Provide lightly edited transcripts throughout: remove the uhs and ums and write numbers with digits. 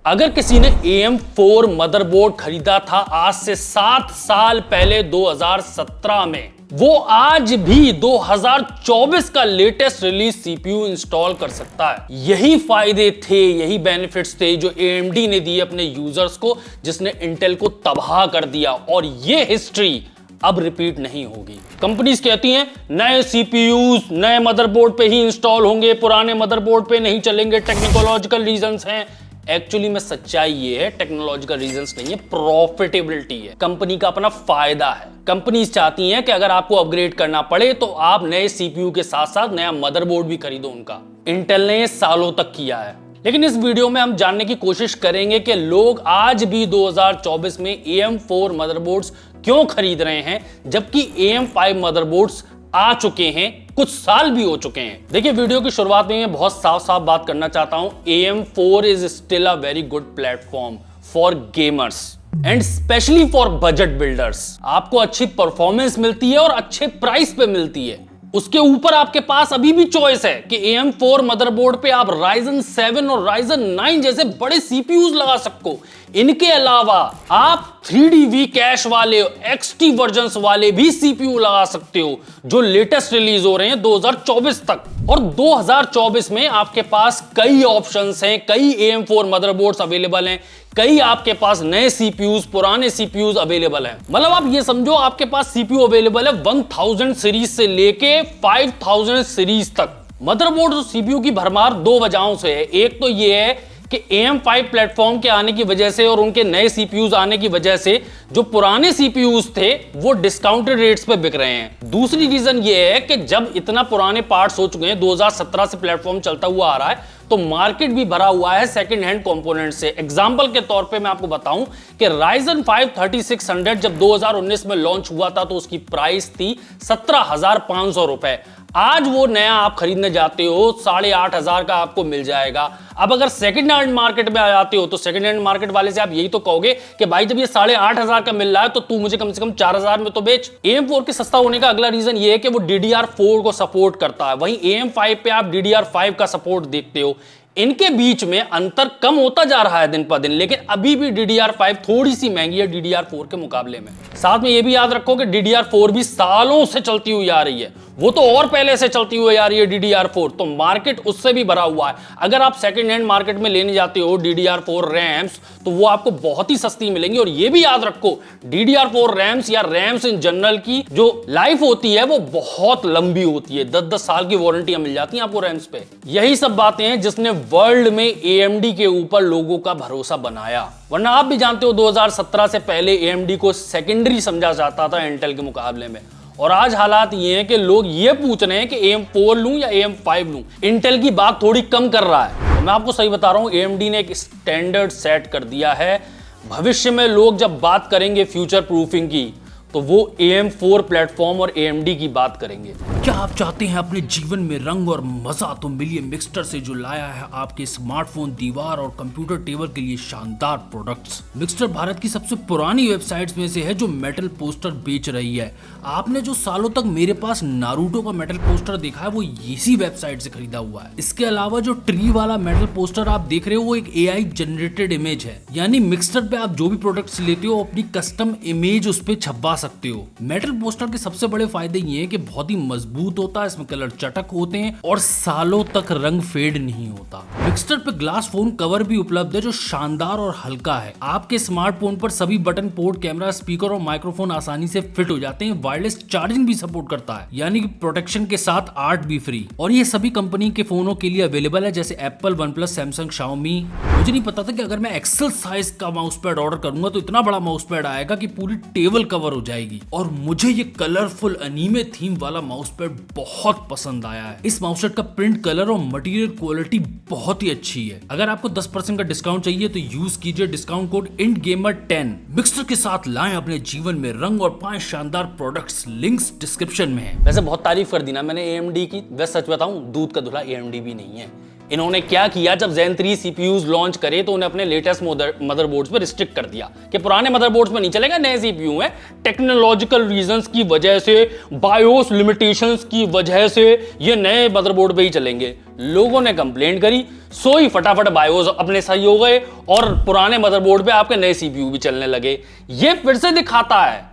अगर किसी ने AM4 मदरबोर्ड खरीदा था आज से 7 साल पहले 2017 में, वो आज भी 2024 का लेटेस्ट रिलीज सीपीयू इंस्टॉल कर सकता है। यही फायदे थे, यही बेनिफिट्स थे जो AMD ने दिए अपने यूजर्स को, जिसने इंटेल को तबाह कर दिया। और ये हिस्ट्री अब रिपीट नहीं होगी। कंपनीज कहती हैं नए सीपीयूज नए मदरबोर्ड पे ही इंस्टॉल होंगे, पुराने मदरबोर्ड पे नहीं चलेंगे, टेक्नोलॉजिकल रीजंस हैं। एक्चुअली में सच्चाई ये है, टेक्नोलॉजिकल रीजंस नहीं है, प्रॉफिटेबिलिटी है। कंपनी का अपना फायदा है। कंपनीज चाहती हैं कि अगर आपको अपग्रेड करना पड़े तो आप नए सीपीयू के साथ साथ नया मदरबोर्ड भी खरीदो उनका। इंटेल ने ये सालों तक किया है। लेकिन इस वीडियो में हम जानने की कोशिश करेंगे कि लोग आज भी 2024 में AM4 मदरबोर्ड्स क्यों खरीद रहे हैं, जबकि AM5 मदरबोर्ड्स आ चुके हैं, कुछ साल भी हो चुके हैं। देखिए, वीडियो की शुरुआत में मैं बहुत साफ साफ बात करना चाहता हूं। AM4 is still a very good platform for gamers and specially for budget builders. आपको अच्छी परफॉर्मेंस मिलती है और अच्छे प्राइस पे मिलती है। उसके ऊपर आपके पास अभी भी चॉइस है कि AM4 मदरबोर्ड पे आप Ryzen 7 और Ryzen 9 जैसे बड़े सीपीयूज लगा सको। इनके अलावा आप 3D कैश वाले XT वर्जन्स वाले भी सीपीयू लगा सकते हो, जो लेटेस्ट रिलीज हो रहे हैं 2024 तक। और 2024 में आपके पास कई ऑप्शंस हैं, कई AM4 मदरबोर्ड्स अवेलेबल हैं, कई आपके पास नए सीपीयूज पुराने सीपीयूज अवेलेबल हैं। मतलब आप ये समझो आपके पास सीपीयू अवेलेबल है 1000 सीरीज से लेके 5000 सीरीज तक। मदरबोर्ड और सीपीयू की भरमार दो वजहों से है। एक तो ये है कि AM5 प्लेटफॉर्म के आने की वजह से और उनके नए सीपीयूज आने की वजह से जो पुराने सीपीयूज थे वो डिस्काउंटेड रेट्स पे बिक रहे हैं। दूसरी रीजन ये है कि जब इतना पुराने पार्ट्स हो चुके हैं, 2017 से प्लेटफॉर्म चलता हुआ आ रहा है, तो मार्केट भी भरा हुआ है सेकंड हैंड कंपोनेंट से। एग्जांपल के तौर पे मैं आपको बताऊं कि Ryzen 5 3600 जब 2019 में लॉन्च हुआ था तो उसकी प्राइस थी 17,500 रुपए। आज वो नया आप खरीदने जाते हो 8,500 का आपको मिल जाएगा। अब अगर सेकंड हैंड मार्केट में आ जाते हो तो सेकंड हैंड मार्केट वाले से आप यही तो कहोगे कि भाई जब ये 8,500 का मिल रहा है तो तू मुझे कम से कम 4,000 में तो बेच। AM4 के सस्ता होने का अगला रीजन ये है कि वो DDR4 को सपोर्ट करता है, वहीं AM5 पे आप DDR5 का सपोर्ट देखते हो। इनके बीच में अंतर कम होता जा रहा है दिन पर दिन, लेकिन अभी भी DDR5 थोड़ी सी महंगी है DDR4 के मुकाबले में। साथ में ये भी याद रखो कि DDR4 भी सालों से चलती हुई आ रही है, वो तो और पहले से चलती हुई आ रही है DDR4, तो मार्केट उससे भी भरा हुआ है। अगर आप सेकंड हैंड मार्केट में लेने जाते हो DDR4 रैम्स तो वो आपको बहुत ही सस्ती मिलेंगी। और ये भी याद रखो DDR4 रैम्स या रैम्स इन जनरल की जो लाइफ होती है वो बहुत लंबी होती है, 10-10 साल की वारंटियां मिल जाती हैं आपको रैम्स पे। यही सब बातें हैं जिसने वर्ल्ड में AMD के ऊपर लोगों का भरोसा बनाया। वरना आप भी जानते हो 2017 से पहले AMD को सेकेंडरी समझा जाता था इंटेल के मुकाबले में। और आज हालात ये हैं कि लोग ये पूछ रहे हैं कि AM4 लूं या AM5 लूं। इंटेल की बात थोड़ी कम कर रहा है। मैं आपको सही बता रहा हूं, AMD ने एक स्टैंडर्ड सेट कर दिया है। भविष्य में लोग जब बात करेंगे फ्यूचर प्रूफिंग की तो वो AM4 प्लेटफॉर्म और AMD की बात करेंगे। क्या आप चाहते हैं अपने जीवन में रंग और मजा, तो मिलिए मिक्सटर से जो लाया है आपके स्मार्टफोन, दीवार और कंप्यूटर टेबल के लिए शानदार प्रोडक्ट्स। मिक्सटर भारत की सबसे पुरानी वेबसाइट्स में से है जो मेटल पोस्टर बेच रही है। आपने जो सालों तक मेरे पास नारुतो का मेटल पोस्टर देखा है वो इसी वेबसाइट से खरीदा हुआ है। इसके अलावा जो ट्री वाला मेटल पोस्टर आप देख रहे हो वो एक AI जनरेटेड इमेज है, यानी मिक्सटर पे आप जो भी प्रोडक्ट्स लेते हो अपनी कस्टम इमेज उस पर छपवा सकते हो। मेटल पोस्टर के सबसे बड़े फायदे ये हैं कि बहुत ही मजबूत होता है, इसमें कलर चटक होते हैं और सालों तक रंग फेड नहीं होता। मिक्सटर पे ग्लास फोन कवर भी उपलब्ध है जो शानदार और हल्का है। आपके स्मार्टफोन पर सभी बटन, पोर्ट, कैमरा, स्पीकर और माइक्रोफोन आसानी से फिट हो जाते हैं। वायरलेस चार्जिंग भी सपोर्ट करता है, यानी कि प्रोटेक्शन के साथ आर्ट भी फ्री। और ये सभी कंपनी के फोनों के लिए अवेलेबल है, जैसे एप्पल, OnePlus, सैमसंग, Xiaomi। मुझे नहीं पता था कि अगर मैं एक्सेल साइज का माउस पैड ऑर्डर करूंगा तो इतना बड़ा माउस पैड आएगा कि पूरी टेबल कवर हो जाएगी। और मुझे ये कलरफुल एनीमे थीम वाला माउस पैड बहुत पसंद आया है। इस माउस पैड का प्रिंट, कलर और मटेरियल क्वालिटी बहुत ही अच्छी है। अगर आपको 10% का डिस्काउंट चाहिए तो यूज कीजिए डिस्काउंट कोड INTGAMER10। मिक्सटर के साथ लाएं अपने जीवन में रंग और पाएं शानदार प्रोडक्ट्स। लिंक्स डिस्क्रिप्शन में है। वैसे बहुत तारीफ कर दी ना मैंने AMD की, वैसे सच बताऊं दूध का धुला AMD भी नहीं है। इन्होंने क्या किया, जब Zen 3 CPUs लॉन्च करे तो उन्हें अपने लेटेस्ट मदरबोर्ड्स पे रिस्ट्रिक्ट कर दिया कि पुराने मदरबोर्ड्स में नहीं चलेगा, नए CPU है। टेक्नोलॉजिकल रीजंस की वजह से, बायोस लिमिटेशंस की वजह से ये नए मदरबोर्ड पे ही चलेंगे। लोगों ने कंप्लेंट करी, सो ही फटाफट बायोस अपने सही हो गए और पुराने मदरबोर्ड पे आपके नए CPU भी चलने लगे। ये फिर से दिखाता है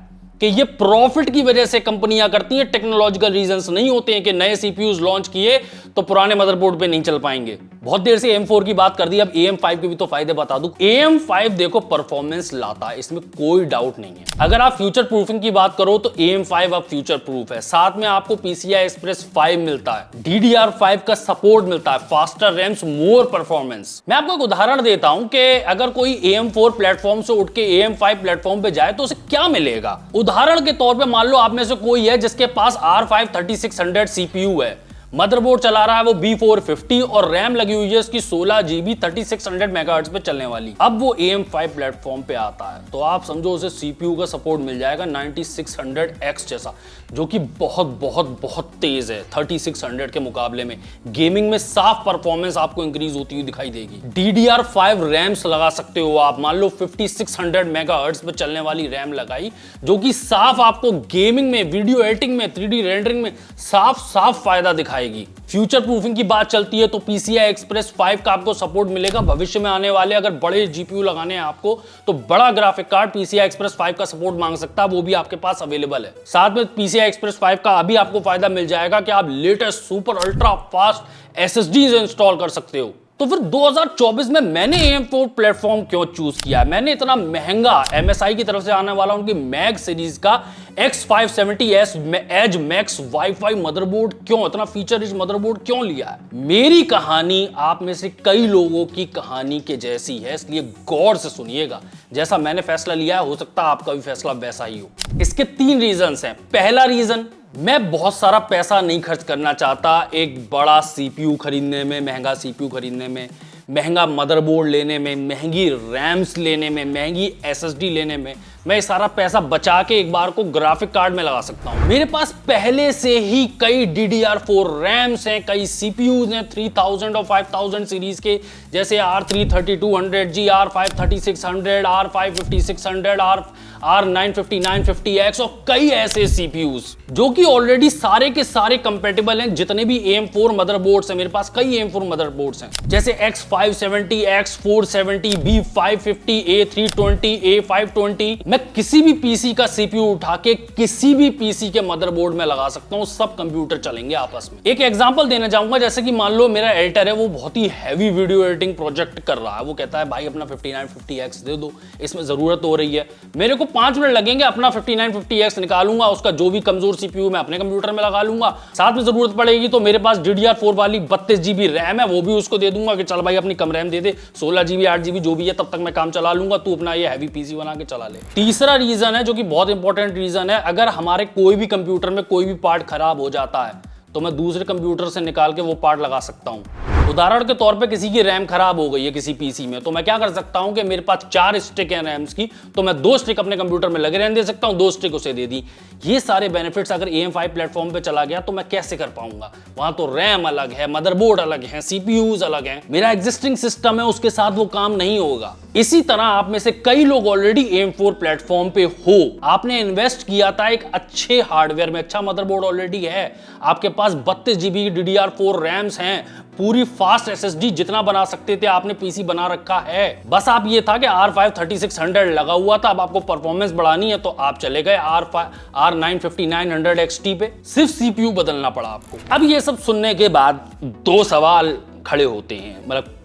कि ये प्रॉफिट की वजह से कंपनियां करती हैं, टेक्नोलॉजिकल रीजंस नहीं होते हैं कि नए CPUs लॉन्च किए तो पुराने मदरबोर्ड पे नहीं चल पाएंगे। बहुत देर से AM4 की बात कर दी, अब AM5 के भी तो फायदे बता दूं। AM5 देखो परफॉर्मेंस लाता है, इसमें कोई डाउट नहीं है। अगर आप फ्यूचर प्रूफिंग की बात करो तो AM5 अब फ्यूचर प्रूफ है। साथ में आपको PCI Express 5 मिलता है, DDR5 का सपोर्ट मिलता है, फास्टर रैम्स, मोर परफॉर्मेंस। मैं आपको एक उदाहरण देता हूं कि अगर कोई AM4 प्लेटफॉर्म से उठ के AM5 प्लेटफॉर्म पे जाए तो उसे क्या मिलेगा। उदाहरण के तौर पे मान लो आप में से कोई है जिसके पास R5 3600 CPU है, मदरबोर्ड चला रहा है वो B450 और रैम लगी हुई है इसकी 16 GB 3600 मेगाहर्ट्ज पे चलने वाली। अब वो AM5 प्लेटफॉर्म पे आता है तो आप समझो उसे CPU का सपोर्ट मिल जाएगा 9600X जैसा, जो कि बहुत बहुत बहुत तेज है 3600 के मुकाबले में। गेमिंग में साफ परफॉर्मेंस आपको इंक्रीज होती हुई दिखाई देगी। DDR5 रैम्स लगा सकते हो आप, मान लो 5600 मेगाहर्ट्ज पे चलने वाली रैम लगाई, जो कि साफ आपको गेमिंग में, वीडियो एडिटिंग में, 3D रेंडरिंग में साफ फायदा दिखाएगी। फ्यूचर प्रूफिंग की बात चलती है तो PCI Express 5 का आपको सपोर्ट मिलेगा। भविष्य में आने वाले अगर बड़े GPU लगाने हैं आपको तो बड़ा ग्राफिक कार्ड PCI Express 5 का सपोर्ट मांग सकता है, वो भी आपके पास अवेलेबल है। साथ में PCI Express 5 का अभी आपको फायदा मिल जाएगा कि आप latest super ultra fast SSDs install कर सकते हो। तो फिर 2024 में मैंने AM4 प्लेटफॉर्म क्यों चूज किया? मैंने इतना महंगा MSI की तरफ से आने वाला उनकी मैग सीरीज का X570S as max wifi motherboard क्यों, इतना फीचर रिच मदरबोर्ड क्यों लिया है? मेरी कहानी आप में से कई लोगों की कहानी के जैसी है, इसलिए गौर से सुनिएगा। जैसा मैंने फैसला लिया है हो सकता है आपका भी फैसला वैसा ही हो। इसके 3 रीजंस हैं। पहला रीजन, मैं बहुत सारा पैसा नहीं खर्च करना चाहता एक बड़ा CPU खरीदने में, महंगा CPU खरीदने में, महंगा मदरबोर्ड लेने में, महंगी रैम्स लेने में, महंगी SSD लेने में। मैं सारा पैसा बचा के एक बार को ग्राफिक कार्ड में लगा सकता हूं। मेरे पास पहले से ही कई DDR4 रैम्स हैं, कई CPUs हैं 3000 और 5000 सीरीज के, जैसे R3 3200G, R5 3600, R5 5600, R950 950X और कई ऐसे CPUs जो कि ऑलरेडी सारे के सारे कंपेटेबल हैं। जितने भी AM4 मदरबोर्ड्स हैं, मेरे पास कई AM4 मदरबोर्ड्स हैं, जैसे X570, X470, B550, A320, A520। मैं किसी भी PC का CPU उठा के किसी भी PC के मदरबोर्ड में लगा सकता हूं, सब कंप्यूटर चलेंगे आपस में। एक एग्जांपल देना चाहूंगा, जैसे कि मान लो मेरा एडिटर है, वो बहुत ही हैवी वीडियो एडिटिंग प्रोजेक्ट कर रहा है, वो कहता है भाई अपना 5950X दे दो, इसमें जरूरत हो रही है। मेरे को 5 मिनट लगेंगे, अपना 5950X निकालूंगा, उसका जो भी कमजोर CPU मैं अपने कंप्यूटर में लगा लूंगा। साथ में जरूरत पड़ेगी तो मेरे पास DDR4 वाली 32 GB रैम है, वो भी उसको दे दूंगा कि चल भाई अपनी कम रैम दे दे, 16 GB 8 GB जो भी है, तब तक मैं काम चला लूंगा, तू अपना ये हैवी PC बना के चला ले। तीसरा रीजन है जो कि बहुत इंपॉर्टेंट रीजन है, अगर हमारे कोई भी कंप्यूटर में कोई भी पार्ट खराब हो जाता है तो मैं दूसरे कंप्यूटर से निकाल के वो पार्ट लगा सकता हूं। उदाहरण के तौर पे किसी की रैम खराब हो गई है किसी PC में, तो मैं क्या कर सकता हूं कि मेरे पास 4 स्टिक हैं रैम्स की, तो मैं 2 स्टिक अपने कंप्यूटर में लगे रहने दे सकता हूं, 2 स्टिक उसे दे दी। ये सारे बेनिफिट्स अगर AM5 प्लेटफॉर्म पे चला गया तो मैं कैसे कर पाऊंगा? वहां तो रैम अलग है, मदरबोर्ड अलग है, CPUs अलग हैं, मेरा एग्जिस्टिंग सिस्टम है उसके साथ वो काम नहीं होगा। इसी तरह आप में से कई लोग ऑलरेडी AM4 प्लेटफॉर्म पे हो, आपने इन्वेस्ट किया था एक अच्छे हार्डवेयर में, अच्छा मदरबोर्ड ऑलरेडी है, आपके पास 32 GB DDR4 रैम्स हैं, पूरी फास्ट SSD जितना बना सकते थे आपने PC बना रखा है। बस आप ये था कि R5 3600 लगा हुआ था, अब आपको परफॉर्मेंस बढ़ानी है तो आप चले गए R950 900 XT पे, सिर्फ CPU बदलना पड़ा आपको। अब ये सब सुनने के बाद 2 सवाल खड़े होते हैं, मतलब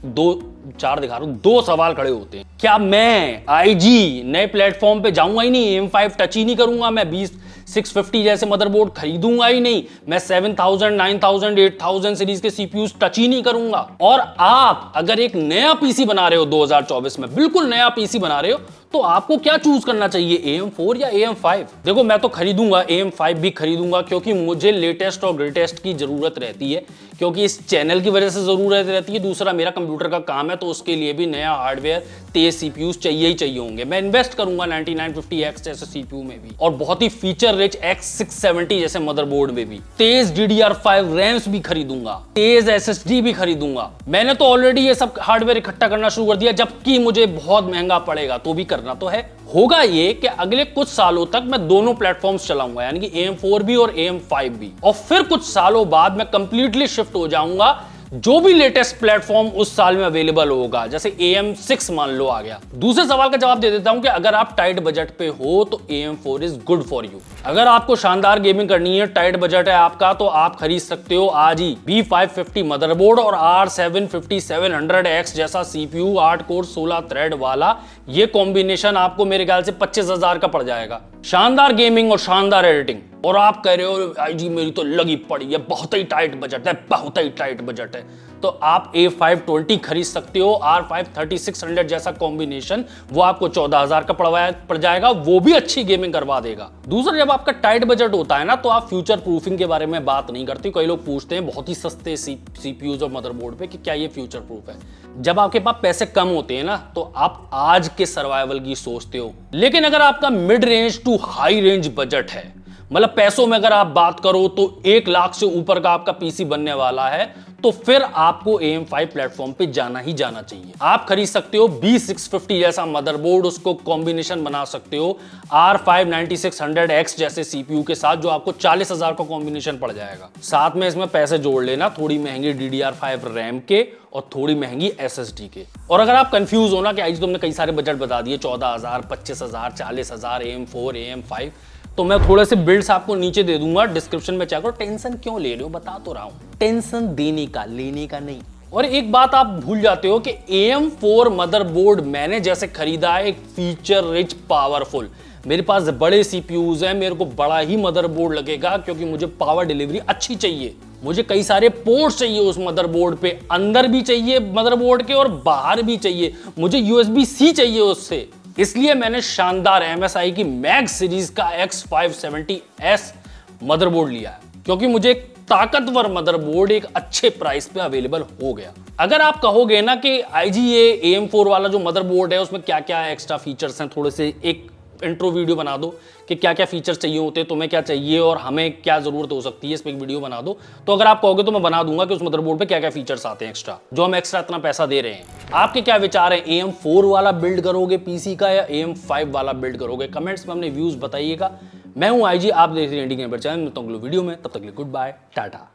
2-4 दिखा रहा हूं, 2 सवाल खड़े होते हैं। क्या मैं IG नए प्लेटफॉर्म पे जाऊंगा ही नहीं, AM5 टच ही नहीं करूंगा, मैं 650 जैसे मदरबोर्ड खरीदूंगा ही नहीं, मैं 7000 9000 8000 सीरीज के CPUs टच ही नहीं करूंगा। और आप अगर एक नया PC बना रहे हो 2024 में, बिल्कुल नया PC बना रहे हो, तो आपको क्या चूज करना चाहिए, AM4 या AM5? देखो मैं तो खरीदूंगा AM5 भी खरीदूंगा, क्योंकि मुझे लेटेस्ट और ग्रेटेस्ट की जरूरत रहती है, क्योंकि इस चैनल की वजह से जरूरत रहती है। दूसरा मेरा कंप्यूटर का काम है, तो उसके लिए भी नया हार्डवेयर, तेज सीपीयूज चाहिए ही चाहिए होंगे। मैं इन्वेस्ट करूंगा 9950X जैसे सीपीयू में भी, और बहुत ही फीचर रिच X670 जैसे मदरबोर्ड में भी। तेज DDR5 रैम्स भी खरीदूंगा, तेज SSD भी खरीदूंगा। मैंने तो ऑलरेडी ये सब हार्डवेयर इकट्ठा करना शुरू कर दिया, जबकि मुझे बहुत महंगा पड़ेगा, तो भी करना तो है। होगा ये कि अगले कुछ सालों तक मैं दोनों प्लेटफॉर्म्स चलाऊंगा, यानी कि AM4 भी और AM5 भी, और फिर कुछ सालों बाद मैं कंप्लीटली शिफ्ट हो जाऊंगा जो भी लेटेस्ट प्लेटफॉर्म उस साल में अवेलेबल होगा, जैसे AM6 मान लो आ गया। दूसरे सवाल का जवाब दे देता हूं कि अगर आप टाइट बजट पे हो तो AM4 is good for you. अगर आपको शानदार गेमिंग करनी है, टाइट बजट है आपका, तो आप खरीद सकते हो आज ही B550 मदरबोर्ड और R75700X जैसा सीपीयू 8 कोर 16 थ्रेड वाला। ये कॉम्बिनेशन आपको मेरे ख्याल से 25,000 का पड़ जाएगा। शानदार गेमिंग और शानदार एडिटिंग। और आप कह रहे हो आईजी मेरी तो लगी पड़ी है, बहुत ही टाइट बजट है, बहुत ही टाइट बजट है, तो आप A520 खरीद सकते हो। R5 3600 जैसा कॉम्बिनेशन, वो आपको 14,000 का पड़ जाएगा, वो भी अच्छी गेमिंग करवा देगा। दूसरा, जब आपका टाइट बजट होता है ना, तो आप फ्यूचर प्रूफिंग के बारे में बात नहीं करते। कई लोग पूछते हैं बहुत ही सस्ते सीपीयूज और मदरबोर्ड पे कि क्या ये फ्यूचर प्रूफ है। जब आपके पास पैसे कम होते हैं ना, तो आप आज के सर्वाइवल की सोचते हो। लेकिन अगर आपका mid range to high range budget है, मतलब पैसों में अगर आप बात करो तो 1 लाख से ऊपर का आपका पीसी बनने वाला है, तो फिर आपको AM5 प्लेटफॉर्म पे जाना ही जाना चाहिए। आप खरीद सकते हो B650 जैसा मदरबोर्ड, उसको कॉम्बिनेशन बना सकते हो R5 9600X जैसे सीपीयू के साथ, जो आपको 40,000 का कॉम्बिनेशन पड़ जाएगा। साथ में इसमें पैसे जोड़ लेना थोड़ी महंगी DDR5 रैम के और थोड़ी महंगी SSD के। और अगर आप कंफ्यूज हो ना कि आज तुमने कई सारे बजट बता दिए, 14,000, 25,000, 40,000, AM4, AM5, तो मैं थोड़े से बिल्ड्स आपको नीचे दे दूंगा डिस्क्रिप्शन में, चेक करो। टेंशन क्यों ले रहे हो, बता तो रहा हूं, टेंशन देने का, लेने का नहीं। और एक बात आप भूल जाते हो कि AM4 मदरबोर्ड मैंने जैसे खरीदा है, एक फीचर रिच पावरफुल। मेरे पास बड़े सीपीयूज हैं, मेरे को बड़ा ही मदरबोर्ड लगेगा, क्योंकि मुझे पावर डिलीवरी अच्छी चाहिए। मुझे कई सारे पोर्ट्स चाहिए उस मदरबोर्ड पे, अंदर भी चाहिए मदरबोर्ड के और बाहर भी चाहिए। मुझे USB-C चाहिए उससे। इसलिए मैंने शानदार MSI की मैक्स सीरीज का X570S मदरबोर्ड लिया है, क्योंकि मुझे एक ताकतवर मदरबोर्ड एक अच्छे प्राइस पे अवेलेबल हो गया। अगर आप कहोगे ना कि IG ये AM4 वाला जो मदरबोर्ड है उसमें क्या क्या एक्स्ट्रा फीचर्स हैं, थोड़े से एक इंट्रो वीडियो बना दो कि क्या क्या फीचर्स चाहिए होते हैं, तुम्हें क्या चाहिए और हमें क्या जरूरत हो सकती है, इस पे एक वीडियो बना दो। तो अगर आप कहोगे तो मैं बना दूंगा कि उस मदरबोर्ड पे क्या क्या फीचर्स आते हैं एक्स्ट्रा, जो हम एक्स्ट्रा इतना पैसा दे रहे हैं। आपके क्या विचार हैं, AM4 वाला बिल्ड करोगे पीसी का या AM5 वाला बिल्ड करोगे? कमेंट्स में अपने व्यूज बताइएगा। मैं हूं IG, आप देख रहे हैं इंडियन गेमर चैनल। मिलता हूं अगले वीडियो में, तब तक के लिए गुड बाय, टाटा।